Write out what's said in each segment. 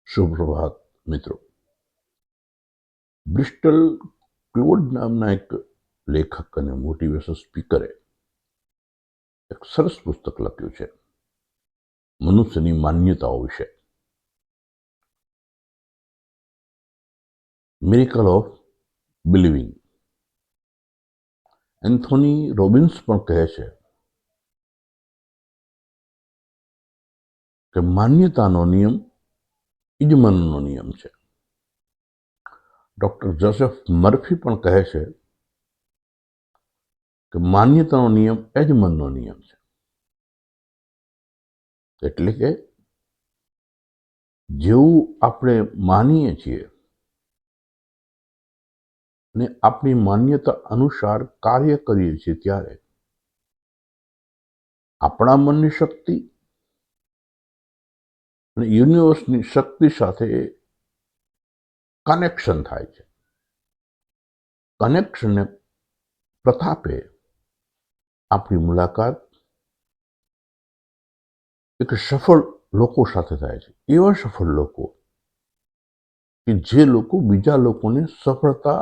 સુપ્રભાત મિત્રો. બ્રિસ્ટલ ક્લોડ નામના એક લેખક અને મોટિવેશન સ્પીકરે એક સરસ પુસ્તક લખ્યું છે મનુષ્યની માન્યતાઓ વિશે. Miracle of believing. Anthony Robbins પણ કહે છે કે માન્યતાનો નિયમ ઈજમનનો નિયમ છે. ડોક્ટર જોસેફ મર્ફી પણ કહે છે કે માન્યતાનો નિયમ એજમનનો નિયમ છે. એટલે કે જેવું આપણે માનીએ છીએ ને આપણી માન્યતા અનુસાર કાર્ય કરીએ છીએ ત્યારે આપણા મનની શક્તિ અને યુનિવર્સની શક્તિ સાથે કનેક્શન થાય છે. કનેક્શનને પ્રતાપે આપણી મુલાકાત એક સફળ લોકો સાથે થાય છે. એવા સફળ લોકો કે જે લોકો બીજા લોકોને સફળતા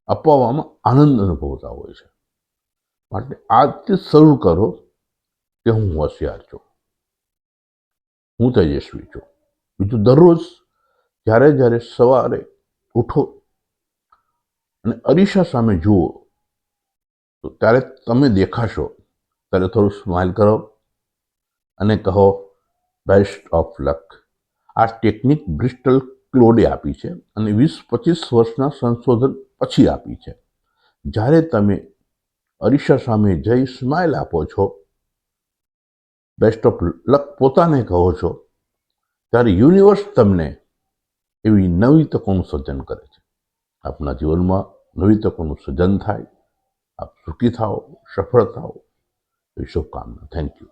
અપાવવામાં આનંદ અનુભવતા હોય છે. માટે આજથી શરૂ કરો કે હું હોશિયાર છું, હું તેજસ્વી છું. બીજું, દરરોજ જ્યારે સવારે ઉઠો અને અરીસા સામે જુઓ તો ત્યારે તમે દેખાશો ત્યારે થોડું સ્માઇલ કરો અને કહો બેસ્ટ ઓફ લક. આ ટેકનિક બ્રિસ્ટલ ક્લોડે આપી છે અને 20-25 વર્ષના સંશોધન પછી આપી છે. જ્યારે તમે અરીસા સામે જઈ સ્માઇલ આપો છો, બેસ્ટ ઓફ લક પોતાને કહો છો, ત્યારે યુનિવર્સ તમને એવી નવી તકોનું સર્જન કરે છે. આપના જીવનમાં નવી તકોનું સર્જન થાય. આપ સુખી થાઓ, સફળ થાઓ, એવી શુભકામના. Thank you.